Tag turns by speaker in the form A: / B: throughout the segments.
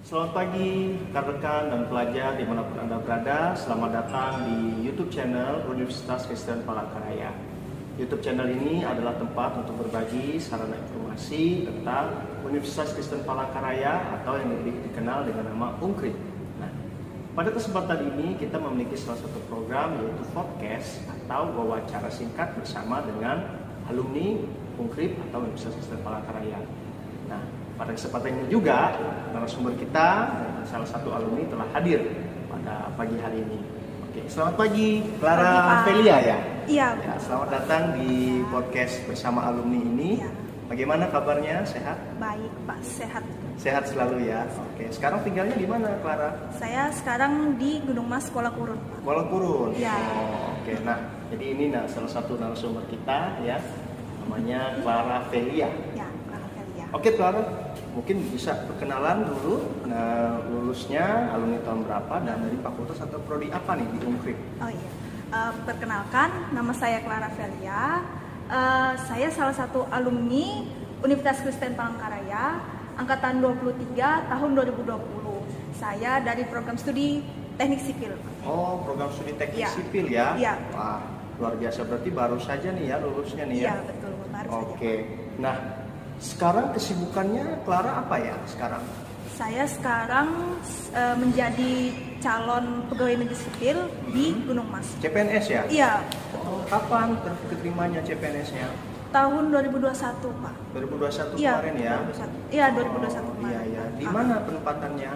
A: Selamat pagi rekan-rekan dan pelajar dimanapun Anda berada. Selamat datang di YouTube channel Universitas Kristen Palangkaraya. YouTube channel ini adalah tempat untuk berbagi sarana informasi tentang Universitas Kristen Palangkaraya atau yang lebih dikenal dengan nama UNKRIP. Nah, pada kesempatan ini kita memiliki salah satu program yaitu podcast atau wawancara singkat bersama dengan alumni UNKRIP atau Universitas Kristen Palangkaraya. Nah, pada kesempatan ini juga narasumber kita salah satu alumni telah hadir pada pagi hari ini. Oke, selamat pagi Clara Felia ya.
B: Iya.
A: Ya, selamat datang di podcast bersama alumni ini.
B: Ya.
A: Bagaimana kabarnya? Sehat?
B: Baik Pak, sehat.
A: Sehat selalu ya. Oke, sekarang tinggalnya di mana Clara?
B: Saya sekarang di Gunung Mas, Kuala Kurun Pak.
A: Kuala Kurun.
B: Ya.
A: Oh, oke. Nah, jadi ini salah satu narasumber kita ya. Namanya Clara Felia.
B: Ya, Clara Felia.
A: Oke Clara, mungkin bisa perkenalan dulu, lulusnya alumni tahun berapa dan dari fakultas atau prodi apa nih di UNKRIP?
B: Oh iya, perkenalkan nama saya Clara Felia. Saya salah satu alumni Universitas Kristen Palangkaraya, angkatan 23 tahun 2020. Saya dari program studi teknik sipil.
A: Oh, program studi teknik
B: Ya.
A: sipil ya?
B: Iya.
A: Wah, luar biasa, berarti baru saja nih ya lulusnya nih ya?
B: Iya, betul, baru saja.
A: Oke, nah sekarang kesibukannya Clara apa ya sekarang?
B: Saya sekarang menjadi calon pegawai negeri sipil di Gunung Mas.
A: CPNS ya?
B: Iya,
A: Oh, kapan keterimanya CPNS-nya?
B: tahun 2021 Pak.
A: 2021
B: Iya,
A: kemarin ya?
B: 2021. Iya, 2021
A: Oh,
B: kemarin.
A: iya, iya. Di mana penempatannya?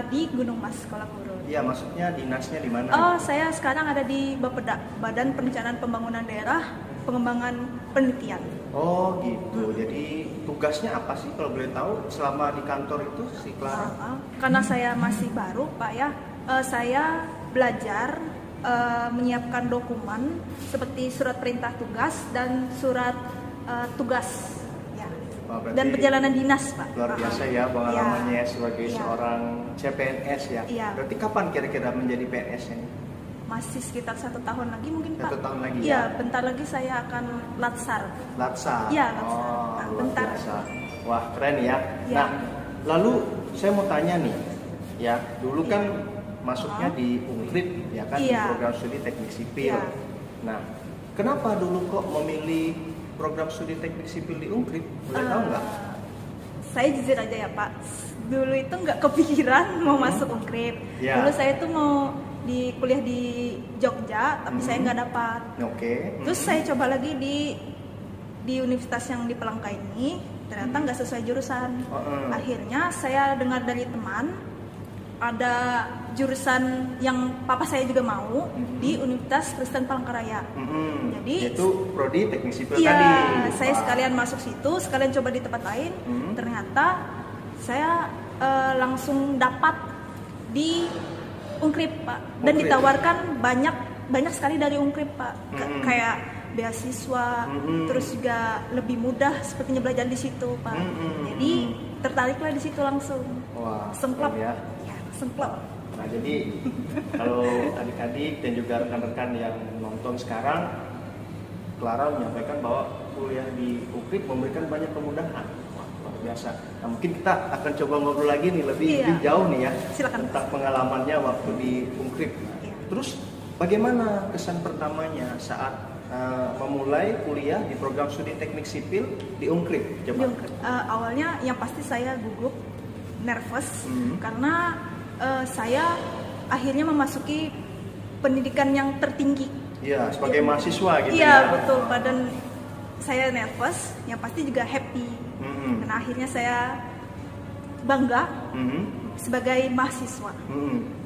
B: Di Gunung Mas, Kuala Kurun.
A: Iya, maksudnya dinasnya di mana?
B: Oh, saya sekarang ada di Bapeda, Badan Perencanaan Pembangunan Daerah, Pengembangan Penelitian.
A: Oh gitu. Jadi tugasnya apa sih kalau boleh tahu selama di kantor itu si Clara?
B: Karena saya masih baru, Pak ya, saya belajar menyiapkan dokumen seperti surat perintah tugas dan surat tugas, ya.
A: Oh, berarti
B: Dan perjalanan dinas, Pak.
A: luar biasa ya pengalamannya sebagai
B: Iya.
A: seorang CPNS ya.
B: Iya.
A: Berarti kapan kira-kira menjadi PNS ini?
B: Masih sekitar 1 tahun lagi mungkin, Pak.
A: 1 tahun lagi ya?
B: Iya, bentar lagi saya akan latsar.
A: Latsar.
B: Iya, latsar.
A: Oh,
B: Nah,
A: luar
B: bentar.
A: biasa. Wah, keren ya.
B: Iya.
A: Nah, lalu saya mau tanya nih, ya dulu kan masuknya di UNKRIP ya kan, di
B: Iya.
A: program studi teknik sipil.
B: Iya.
A: Nah, kenapa dulu kok memilih program studi teknik sipil di UNKRIP? Boleh tahu nggak?
B: Saya jujur aja ya Pak, dulu itu nggak kepikiran mau masuk UNKRIP.
A: Ya.
B: Dulu saya itu mau di kuliah di Jogja, tapi saya nggak dapat.
A: Oke.
B: Terus saya coba lagi di universitas yang di Palangka ini, ternyata nggak sesuai jurusan. Akhirnya saya dengar dari teman, ada jurusan yang papa saya juga mau di Universitas Kristen Palangkaraya. Jadi
A: itu prodi teknik sipil
B: iya,
A: tadi.
B: saya
A: Wah.
B: sekalian masuk situ, sekalian coba di tempat lain. Ternyata saya langsung dapat di UNKRIP, Pak. Dan
A: UNKRIP.
B: ditawarkan banyak sekali dari UNKRIP, Pak. Kayak beasiswa, terus juga lebih mudah sepertinya belajar di situ, Pak. Jadi tertariklah di situ langsung.
A: Wah,
B: Semplop.
A: keren ya.
B: Ya, semplop.
A: Nah, jadi kalau adik-adik dan juga rekan-rekan yang nonton sekarang, Clara menyampaikan bahwa kuliah di UNKRIP memberikan banyak kemudahan. Wah, luar biasa. Nah, mungkin kita akan coba ngobrol lagi nih lebih jauh nih ya.
B: Silakan.
A: Tentang pengalamannya waktu di UNKRIP.
B: Iya.
A: Terus bagaimana kesan pertamanya saat memulai kuliah di program studi teknik sipil di UNKRIP? Coba.
B: Awalnya yang pasti saya gugup, nervous, karena saya akhirnya memasuki pendidikan yang tertinggi.
A: Iya, sebagai mahasiswa gitu
B: Iya,
A: ya.
B: betul. Badan saya nervous, yang pasti juga happy. Karena akhirnya saya bangga sebagai mahasiswa.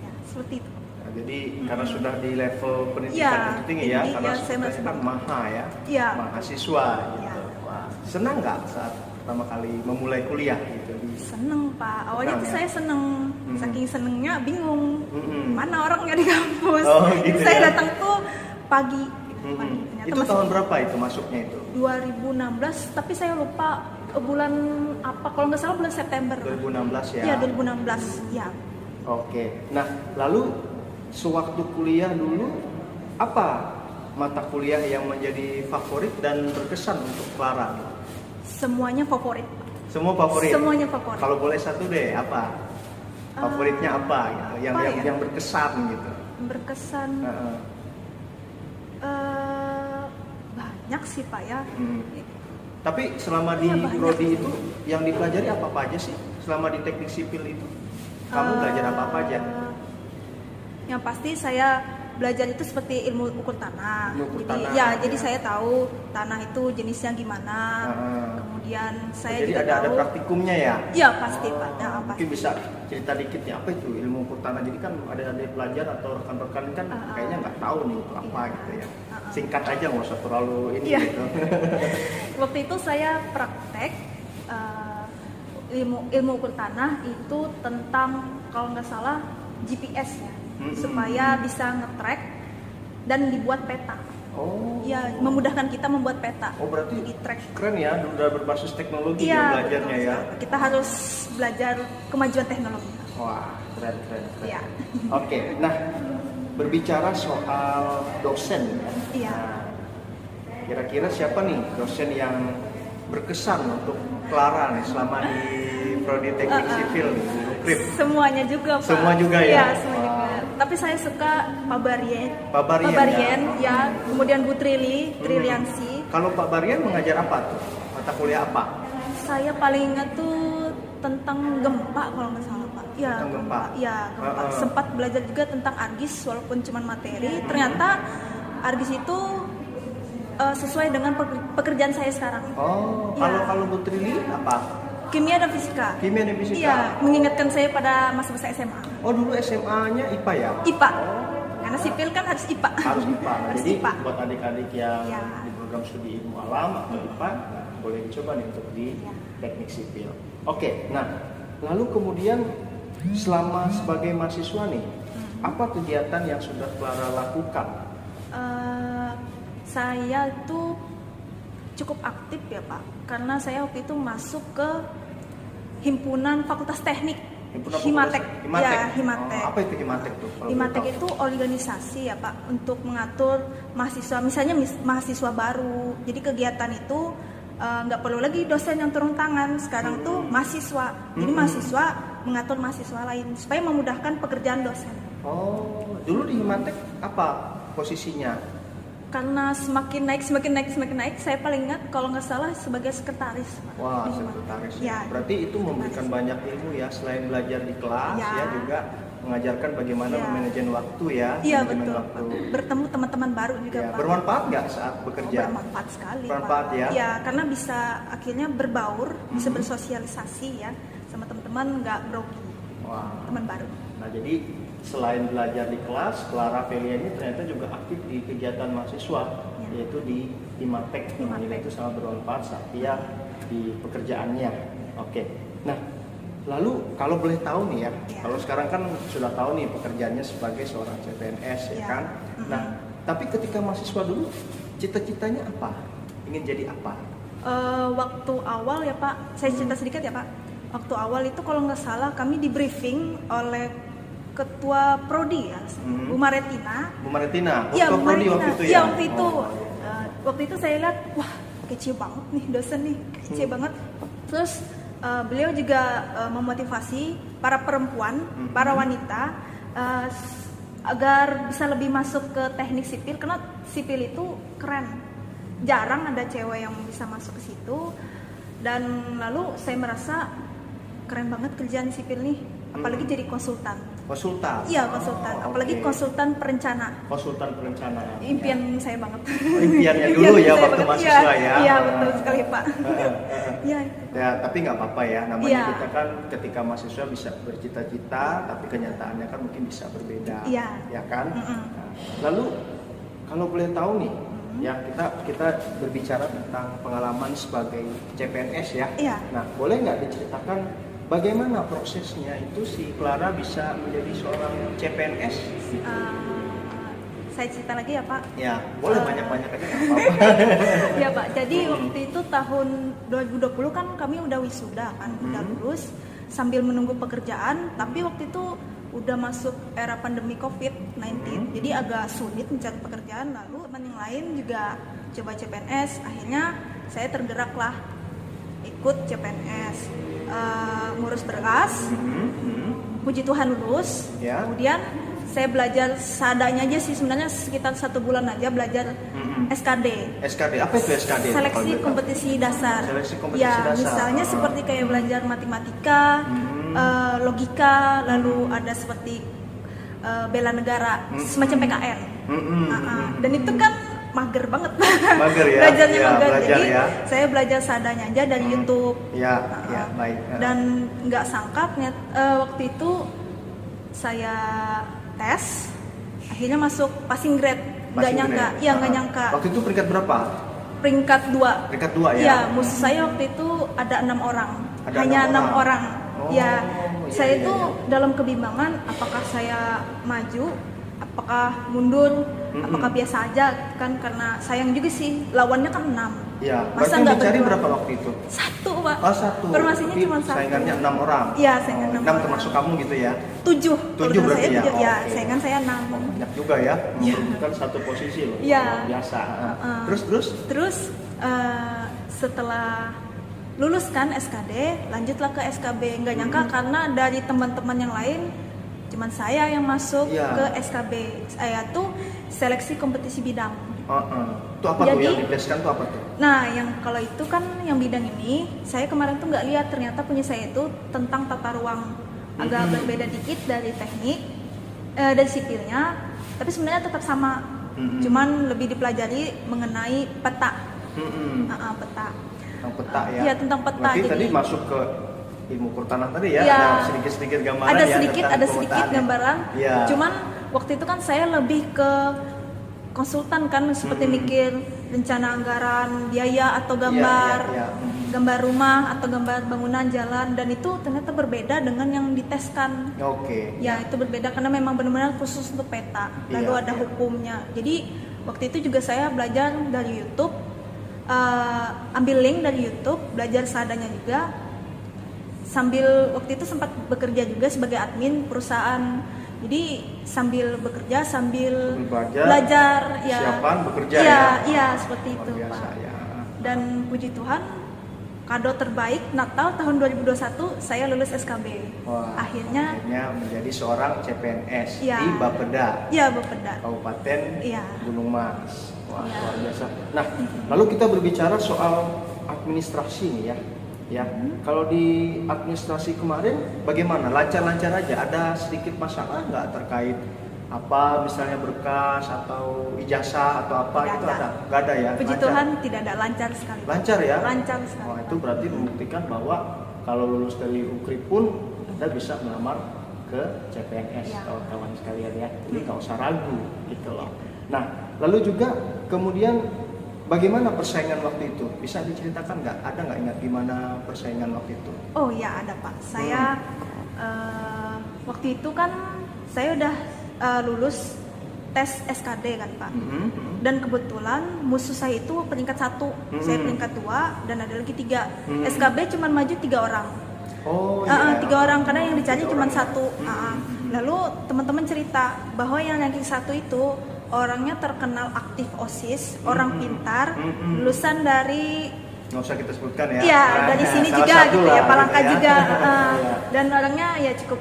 B: Ya, seperti itu.
A: Nah, jadi karena sudah di level pendidikan
B: Iya,
A: tertinggi ya,
B: tinggi,
A: karena
B: ya, saya merasa
A: kan
B: bangga.
A: maha ya,
B: Iya.
A: mahasiswa gitu.
B: Iya.
A: Wah, senang nggak saat pertama kali memulai kuliah gitu?
B: Seneng Pak, awalnya
A: Senang,
B: tuh
A: ya?
B: saya seneng, saking senengnya bingung, mana orangnya di kampus.
A: Oh, gitu
B: Saya
A: ya?
B: datang tuh pagi, pagi. Ternyata
A: Itu
B: masih
A: tahun berapa itu masuknya itu?
B: 2016, tapi saya lupa bulan apa, kalau nggak salah bulan September.
A: 2016 ya?
B: Iya, 2016, ya.
A: Oke, nah lalu sewaktu kuliah dulu apa mata kuliah yang menjadi favorit dan berkesan untuk Clara?
B: Semuanya favorit.
A: Semua favorit?
B: Semuanya favorit.
A: Kalau boleh satu deh, apa? Favoritnya apa gitu? Yang berkesan gitu.
B: Berkesan. Banyak sih Pak ya.
A: Tapi selama di prodi itu yang dipelajari apa aja sih? Selama di teknik sipil itu kamu belajar apa aja?
B: Yang pasti saya belajar itu seperti ilmu ukur tanah. Jadi saya tahu tanah itu jenisnya gimana. Kemudian saya
A: jadi
B: juga
A: ada praktikumnya ya?
B: Iya pasti Pak.
A: Mungkin bisa cerita dikit ya, apa itu ilmu ukur tanah? Jadi kan ada pelajar atau rekan-rekan kan kayaknya nggak tahu nih itu apa gitu ya. Singkat aja, nggak usah terlalu ini gitu.
B: Waktu itu saya praktek ilmu ukur tanah itu tentang kalau nggak salah GPS ya, supaya bisa nge-track dan dibuat peta. Ya, memudahkan kita membuat peta.
A: Berarti
B: di track.
A: Keren ya, udah berbasis teknologi ya belajarnya ya.
B: Kita harus belajar kemajuan teknologi.
A: Wah, keren.
B: Ya.
A: Oke, nah berbicara soal dosen ya.
B: Iya.
A: Nah, kira-kira siapa nih dosen yang berkesan untuk Clara nih selama di prodi teknik sipil nih, UKRIP?
B: Semuanya juga Pak.
A: Semua juga ya?
B: Iya, semua juga. Tapi saya suka Pak Barien ya. Kemudian Bu Triliansi.
A: Kalau Pak Barien mengajar apa tuh? Mata kuliah apa?
B: Saya paling ingat tuh tentang gempa kalau nggak salah Pak. Ya,
A: tentang gempa.
B: Ya, gempa. Sempat belajar juga tentang Argis walaupun cuma materi. Ternyata Argis itu sesuai dengan pekerjaan saya sekarang.
A: Kalau Bu Trili apa?
B: Kimia dan fisika. Iya, mengingatkan saya pada masa-masa SMA.
A: Dulu SMA-nya IPA ya?
B: IPA. Karena sipil kan harus IPA.
A: Harus IPA. Jadi
B: IPA.
A: buat adik-adik yang di program studi ilmu alam atau IPA, boleh dicoba nih untuk di teknik sipil. Oke, nah lalu kemudian selama sebagai mahasiswa nih, apa kegiatan yang sudah Clara lakukan?
B: Saya tuh cukup aktif ya Pak, karena saya waktu itu masuk ke himpunan Fakultas Teknik. Himatek. Ya, Himatek.
A: Apa itu Himatek tuh?
B: Himatek itu organisasi ya Pak untuk mengatur mahasiswa, misalnya mahasiswa baru. Jadi kegiatan itu nggak perlu lagi dosen yang turun tangan. Sekarang tuh mahasiswa. Jadi mahasiswa mengatur mahasiswa lain supaya memudahkan pekerjaan dosen.
A: Dulu di Himatek apa posisinya?
B: Karena semakin naik, saya paling ingat kalau nggak salah sebagai sekretaris.
A: Wah, sekretaris ya. Berarti itu memberikan banyak ilmu ya, selain belajar di kelas ya juga mengajarkan bagaimana memanajemen waktu ya.
B: Iya betul. Waktu. Bertemu teman-teman baru juga Pak.
A: Bermanfaat nggak saat bekerja?
B: Bermanfaat sekali.
A: Bermanfaat ya.
B: Iya, karena bisa akhirnya berbaur, bisa bersosialisasi ya sama teman-teman, nggak grogi. Teman baru.
A: Nah jadi selain belajar di kelas, Clara Velia ini ternyata juga aktif di kegiatan mahasiswa, yaitu di Himatek. Itu sangat bermanfaat saat dia di pekerjaannya. Oke. Nah, lalu kalau boleh tahu nih ya, kalau sekarang kan sudah tahu nih pekerjaannya sebagai seorang CPNS ya kan. Nah, tapi ketika mahasiswa dulu, cita-citanya apa? Ingin jadi apa?
B: Waktu awal ya Pak, saya cerita sedikit ya Pak. Waktu awal itu kalau nggak salah kami di briefing oleh Ketua Prodi ya, Bu Maretina.
A: Ketua Prodi waktu itu ya? Iya,
B: waktu itu. Waktu itu saya lihat, wah kece banget nih dosen nih, kece banget. Terus beliau juga memotivasi para perempuan, para wanita agar bisa lebih masuk ke teknik sipil, karena sipil itu keren. Jarang ada cewek yang bisa masuk ke situ. Dan lalu saya merasa keren banget kerjaan sipil nih, apalagi jadi konsultan. Iya, konsultan. Apalagi konsultan perencana. Impian saya banget.
A: Impiannya dulu ya waktu mahasiswa ya.
B: Iya, betul sekali Pak. Iya.
A: Ya, tapi nggak apa-apa ya. Namanya kita kan ketika mahasiswa bisa bercita-cita, tapi kenyataannya kan mungkin bisa berbeda.
B: Iya.
A: Ya kan? Nah, lalu kalau boleh tahu nih, ya kita berbicara tentang pengalaman sebagai CPNS ya.
B: Iya.
A: Nah, boleh nggak diceritakan bagaimana prosesnya itu si Clara bisa menjadi seorang CPNS?
B: Saya cerita lagi ya Pak?
A: Ya, boleh banyak-banyak aja nggak apa-apa.
B: Ya Pak, jadi waktu itu tahun 2020 kan kami udah wisuda kan, udah lulus sambil menunggu pekerjaan, tapi waktu itu udah masuk era pandemi COVID-19, jadi agak sulit mencari pekerjaan. Lalu teman yang lain juga coba CPNS, akhirnya saya tergerak lah ikut CPNS. Ngurus berkas, puji Tuhan lulus.
A: Ya.
B: Kemudian saya belajar seadanya aja sih, sebenarnya sekitar 1 bulan aja belajar SKD.
A: SKD, apa itu SKD?
B: Seleksi kompetisi dasar.
A: Seleksi kompetisi
B: ya,
A: dasar.
B: misalnya seperti kayak belajar matematika, logika, lalu ada seperti bela negara, semacam PKN. Dan itu kan mager banget.
A: Mager ya.
B: Belajarnya
A: ya,
B: mager.
A: belajar,
B: Jadi
A: ya.
B: saya belajar seadanya aja dari YouTube.
A: Ya, ya, baik.
B: Dan nggak sangka waktu itu saya tes, akhirnya masuk passing grade. Nggak nyangka, ya nggak nyangka.
A: Waktu itu peringkat berapa?
B: Peringkat 2.
A: Peringkat 2 ya?
B: Ya, musuh saya waktu itu ada 6 orang.
A: Ada
B: Hanya 6 orang.
A: Oh,
B: Ya,
A: iya,
B: saya
A: iya,
B: itu
A: iya.
B: dalam kebimbangan, apakah saya maju, apakah mundur, apakah biasa aja kan, karena sayang juga sih lawannya kan 6.
A: Ya,
B: Masa
A: yang
B: nggak
A: dicari
B: berdua?
A: berapa waktu itu?
B: 1, Pak.
A: Oh, 1.
B: Formasinya
A: Tapi
B: cuma 1.
A: saingannya 6 orang.
B: Iya, saingan 6
A: 6
B: orang.
A: termasuk kamu gitu ya?
B: 7.
A: 7 berarti
B: saya
A: ya?
B: 7. Ya,
A: Oke.
B: saingan saya 6.
A: Banyak juga ya, memperebutkan satu posisi loh.
B: Iya.
A: Luar biasa. Terus?
B: Terus setelah lulus kan SKD, lanjutlah ke SKB. Nggak nyangka karena dari teman-teman yang lain, cuman saya yang masuk
A: Iya.
B: ke SKB. Saya tuh seleksi kompetisi bidang.
A: Itu apa tuh
B: Jadi-
A: yang dipeskan tuh apa tuh?
B: Nah, yang kalau itu kan yang bidang ini, saya kemarin tuh nggak lihat, ternyata punya saya itu tentang tata ruang. Agak berbeda dikit dari teknik, dari sipilnya, tapi sebenarnya tetap sama. Cuman lebih dipelajari mengenai peta. Peta.
A: Tentang peta ya?
B: Iya, tentang peta.
A: Berarti
B: Jadi-
A: tadi masuk ke ilmu pertanahan tadi ya?
B: Iya.
A: Ada sedikit-sedikit gambaran
B: Ada
A: ya?
B: sedikit,
A: tentang
B: ada sedikit
A: pemetaan ya?
B: gambaran.
A: Iya.
B: Cuman waktu itu kan saya lebih ke konsultan kan, seperti mikir rencana anggaran, biaya atau gambar,
A: Iya.
B: gambar rumah atau gambar bangunan jalan, dan itu ternyata berbeda dengan yang diteskan.
A: Oke.
B: Ya, itu berbeda karena memang benar-benar khusus untuk peta. Lalu
A: Iya,
B: ada
A: iya.
B: hukumnya. Jadi waktu itu juga saya belajar dari YouTube, ambil link dari YouTube, belajar seadanya juga. Sambil waktu itu sempat bekerja juga sebagai admin perusahaan. Jadi sambil bekerja sambil belajar, ya.
A: Persiapan bekerja
B: Iya,
A: ya?
B: iya seperti itu,
A: Luar biasa
B: Pak.
A: ya.
B: Dan puji Tuhan, kado terbaik Natal tahun 2021 saya lulus SKB.
A: Wah,
B: Akhirnya
A: menjadi seorang CPNS
B: Iya.
A: di Bapeda,
B: ya Bapeda.
A: Kabupaten
B: Iya.
A: Gunung Mas. Wah,
B: Iya.
A: luar biasa. Nah, lalu kita berbicara soal administrasi nih ya. Ya, kalau di administrasi kemarin bagaimana? Lancar-lancar aja? Ada sedikit masalah nggak terkait apa misalnya berkas atau ijazah atau apa
B: Nggak
A: itu
B: ada.
A: ada? Nggak ada ya?
B: Puji
A: Lancar?
B: Tuhan tidak ada, lancar sekali.
A: Lancar ya?
B: Lancar sekali.
A: Wah, itu berarti membuktikan bahwa kalau lulus dari UKRI pun Anda bisa melamar ke CPNS,
B: Ya.
A: kawan-kawan sekalian ya. Jadi nggak usah ragu gitu loh. Nah, lalu juga kemudian bagaimana persaingan waktu itu? Bisa diceritakan nggak? Ada nggak ingat gimana persaingan waktu itu?
B: Oh ya ada Pak. Saya waktu itu kan saya udah lulus tes SKD kan Pak. Dan kebetulan musuh saya itu peringkat 1, saya peringkat 2 dan ada lagi 3. SKB cuma maju 3 orang.
A: Oh iya.
B: 3 orang karena yang dicari
A: 3
B: cuma
A: orang.
B: 1. Lalu teman-teman cerita bahwa yang ranking 1 itu orangnya terkenal aktif OSIS, orang pintar, lulusan dari
A: Nggak usah kita sebutkan ya.
B: iya
A: Nah,
B: dari sini
A: salah
B: juga
A: satu
B: gitu
A: lah
B: ya, Palangka
A: gitu ya.
B: juga,
A: Iya.
B: dan orangnya ya cukup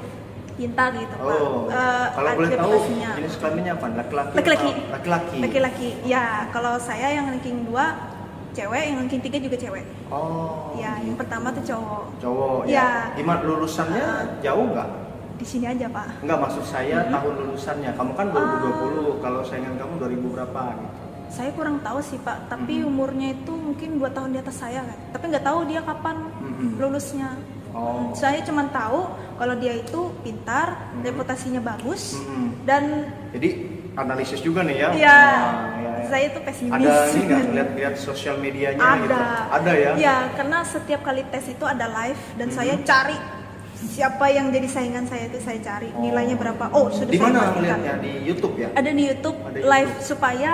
B: pintar gitu Pak.
A: Oh, kalau boleh tahu
B: reputasinya.
A: jenis kelaminnya apa? Laki-laki?
B: Laki-laki.
A: atau Laki-laki.
B: Laki-laki. Ya, kalau saya yang ranking 2 cewek, yang ranking 3 juga cewek.
A: Oh.
B: Ya, yang pertama tuh cowok.
A: Cowok
B: Ya.
A: ya. Gimana lulusannya jauh nggak?
B: Di sini aja Pak.
A: Enggak, maksud saya tahun lulusannya. Kamu kan 2020, kalau saingan kamu 2000 berapa gitu.
B: Saya kurang tahu sih Pak, tapi umurnya itu mungkin 2 tahun di atas saya kan. Tapi nggak tahu dia kapan lulusnya.
A: Oh.
B: Saya cuma tahu kalau dia itu pintar, reputasinya bagus, dan
A: Jadi analisis juga nih ya.
B: ya,
A: ya.
B: saya itu pesimis.
A: Ada ini nggak lihat sosial medianya gitu? Ada ya?
B: Ya, karena setiap kali tes itu ada live dan saya cari siapa yang jadi saingan saya itu saya cari nilainya berapa. Oh, sudah
A: Di
B: saya
A: mana
B: pastikan.
A: lihatnya? Di YouTube ya?
B: Ada di YouTube
A: Ada
B: live
A: YouTube.
B: supaya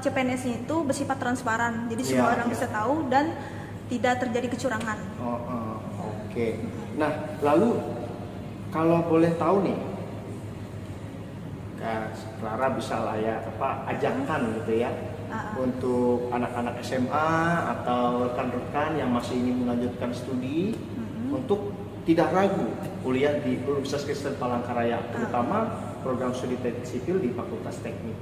B: CPNS-nya itu bersifat transparan. Jadi semua orang bisa tahu dan tidak terjadi kecurangan.
A: Oke. Nah, lalu kalau boleh tahu nih, Clara bisa lah ya ajakan gitu ya untuk anak-anak SMA atau rekan-rekan yang masih ingin melanjutkan studi untuk tidak ragu kuliah di Universitas Kristen Palangkaraya, terutama program studi teknik sipil di Fakultas Teknik.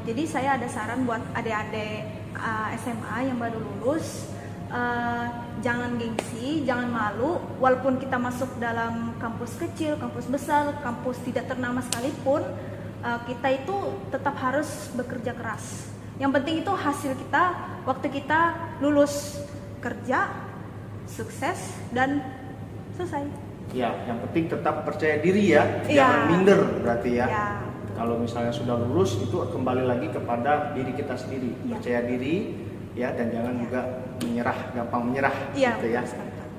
B: Jadi saya ada saran buat adik-adik SMA yang baru lulus, jangan gengsi, jangan malu, walaupun kita masuk dalam kampus kecil, kampus besar, kampus tidak ternama sekalipun, kita itu tetap harus bekerja keras. Yang penting itu hasil kita waktu kita lulus kerja, sukses, dan selesai.
A: Ya, yang penting tetap percaya diri ya, jangan minder berarti ya. Kalau misalnya sudah lulus itu kembali lagi kepada diri kita sendiri, percaya diri ya, dan jangan juga menyerah, gampang menyerah gitu ya.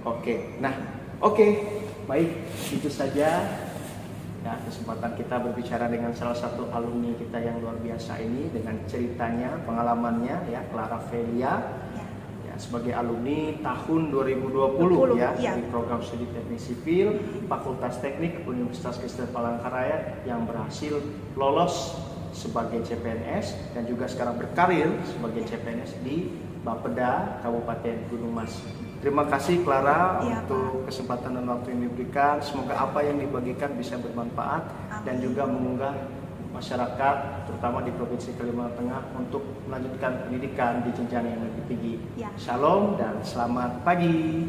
A: Oke, nah baik, itu saja ya kesempatan kita berbicara dengan salah satu alumni kita yang luar biasa ini dengan ceritanya, pengalamannya ya, Clara Velia. Sebagai alumni tahun 2020 ya dari program studi teknik sipil Fakultas Teknik Universitas Kristen Palangkaraya yang berhasil lolos sebagai CPNS dan juga sekarang berkarir sebagai CPNS di Bapeda Kabupaten Gunung Mas. Terima kasih Clara untuk kesempatan dan waktu yang diberikan. Semoga apa yang dibagikan bisa bermanfaat dan juga mengunggah masyarakat terutama di Provinsi Kalimantan Tengah untuk melanjutkan pendidikan di jenjang yang lebih tinggi. Shalom dan selamat pagi.